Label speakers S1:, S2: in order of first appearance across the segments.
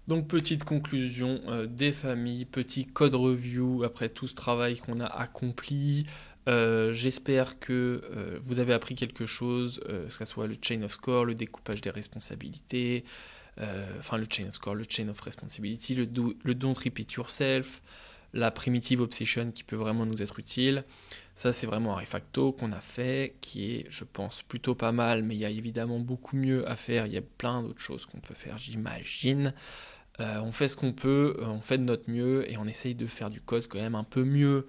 S1: Donc petite conclusion des familles, petit code review après tout ce travail qu'on a accompli. J'espère que vous avez appris quelque chose, que ce soit le chain of score, le découpage des responsabilités, enfin le chain of score, le chain of responsibility, le don't repeat yourself, la primitive obsession qui peut vraiment nous être utile. Ça, c'est vraiment un refacto qu'on a fait, qui est, je pense, plutôt pas mal, mais il y a évidemment beaucoup mieux à faire. Il y a plein d'autres choses qu'on peut faire, j'imagine. On fait ce qu'on peut, on fait de notre mieux et on essaye de faire du code quand même un peu mieux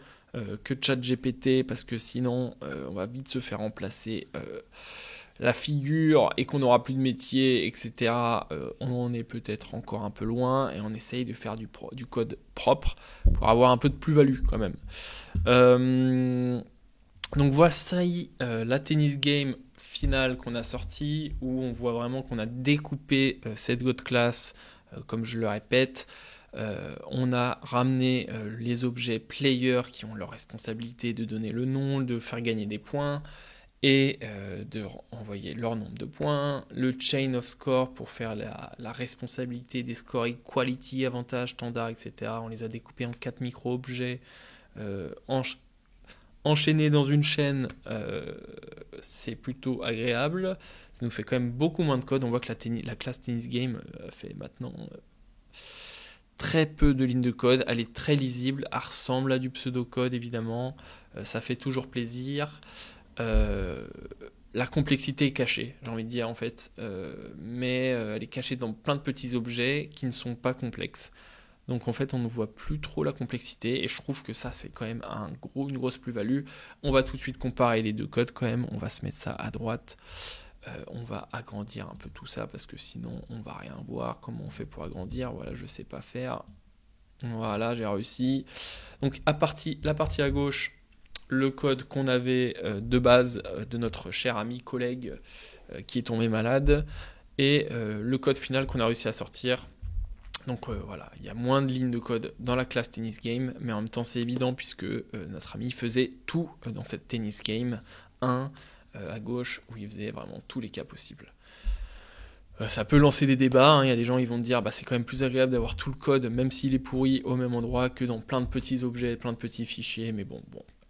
S1: que ChatGPT parce que sinon on va vite se faire remplacer la figure et qu'on n'aura plus de métier, etc. On en est peut-être encore un peu loin et on essaye de faire du code propre pour avoir un peu de plus-value quand même. Donc voici la tennis game finale qu'on a sortie où on voit vraiment qu'on a découpé cette God class comme je le répète. On a ramené les objets player qui ont leur responsabilité de donner le nom, de faire gagner des points et de envoyer leur nombre de points. Le chain of score pour faire la responsabilité des scores equality, avantage, standard, etc. On les a découpés en 4 micro-objets enchaînés dans une chaîne. C'est plutôt agréable. Ça nous fait quand même beaucoup moins de code. On voit que la classe tennis game fait maintenant très peu de lignes de code. Elle est très lisible. Elle ressemble à du pseudo-code évidemment. Ça fait toujours plaisir. La complexité est cachée, j'ai envie de dire en fait. Mais elle est cachée dans plein de petits objets qui ne sont pas complexes. Donc en fait, on ne voit plus trop la complexité et je trouve que ça, c'est quand même une grosse plus-value. On va tout de suite comparer les deux codes quand même. On va se mettre ça à droite. On va agrandir un peu tout ça parce que sinon, on va rien voir. Comment on fait pour agrandir? Voilà, je sais pas faire. Voilà, j'ai réussi. Donc la partie à gauche, le code qu'on avait de base de notre cher ami collègue qui est tombé malade et le code final qu'on a réussi à sortir. Donc voilà, il y a moins de lignes de code dans la classe tennis game, mais en même temps c'est évident puisque notre ami faisait tout dans cette tennis game 1 à gauche où il faisait vraiment tous les cas possibles. Ça peut lancer des débats, hein. Il y a des gens qui vont dire bah, c'est quand même plus agréable d'avoir tout le code, même s'il est pourri, au même endroit que dans plein de petits objets, plein de petits fichiers, mais bon,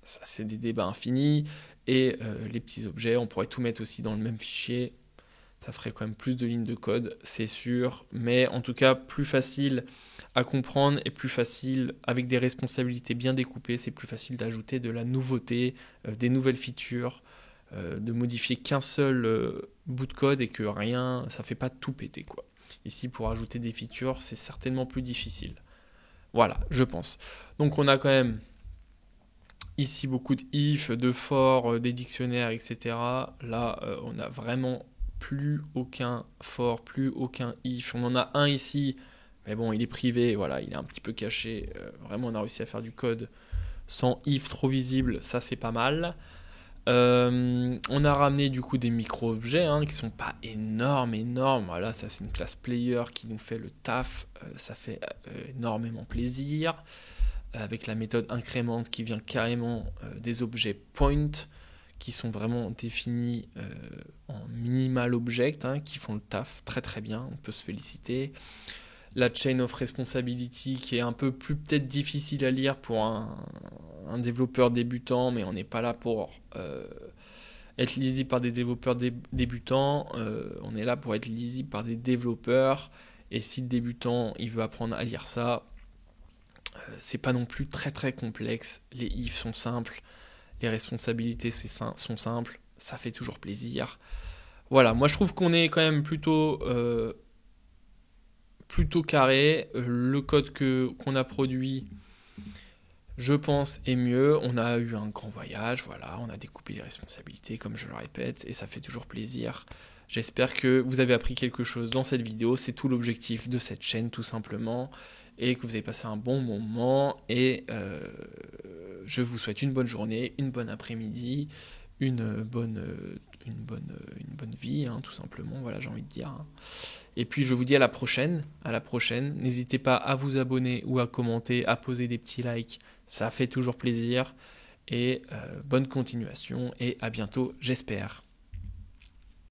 S1: ça c'est des débats infinis, et les petits objets, on pourrait tout mettre aussi dans le même fichier, ça ferait quand même plus de lignes de code, c'est sûr, mais en tout cas plus facile à comprendre et plus facile avec des responsabilités bien découpées, c'est plus facile d'ajouter de la nouveauté, des nouvelles features, de modifier qu'un seul bout de code et que rien, ça fait pas tout péter quoi. Ici pour ajouter des features, c'est certainement plus difficile. Voilà, je pense. Donc on a quand même ici beaucoup de if, de for, des dictionnaires, etc. Là, on a vraiment plus aucun for, plus aucun if. On en a un ici, mais bon, il est privé, voilà, il est un petit peu caché. Vraiment, on a réussi à faire du code sans if trop visible, ça c'est pas mal. On a ramené du coup des micro-objets qui sont pas énormes. Voilà, ça c'est une classe player qui nous fait le taf, ça fait énormément plaisir. Avec la méthode incrément qui vient carrément des objets point qui sont vraiment définis en minimal object, qui font le taf très très bien, on peut se féliciter. La chain of responsibility qui est un peu plus peut-être difficile à lire pour un développeur débutant, mais on n'est pas là pour être lisible par des développeurs débutants, on est là pour être lisible par des développeurs, et si le débutant il veut apprendre à lire ça, c'est pas non plus très très complexe, les ifs sont simples, les responsabilités sont simples, ça fait toujours plaisir. Voilà, moi je trouve qu'on est quand même plutôt carré. Le code qu'on a produit, je pense, est mieux. On a eu un grand voyage, voilà, on a découpé les responsabilités, comme je le répète, et ça fait toujours plaisir. J'espère que vous avez appris quelque chose dans cette vidéo, c'est tout l'objectif de cette chaîne tout simplement, et que vous avez passé un bon moment, et je vous souhaite une bonne journée, une bonne après-midi, une bonne vie, tout simplement, voilà, j'ai envie de dire. Et puis je vous dis à la prochaine, n'hésitez pas à vous abonner ou à commenter, à poser des petits likes, ça fait toujours plaisir, et bonne continuation, et à bientôt, j'espère.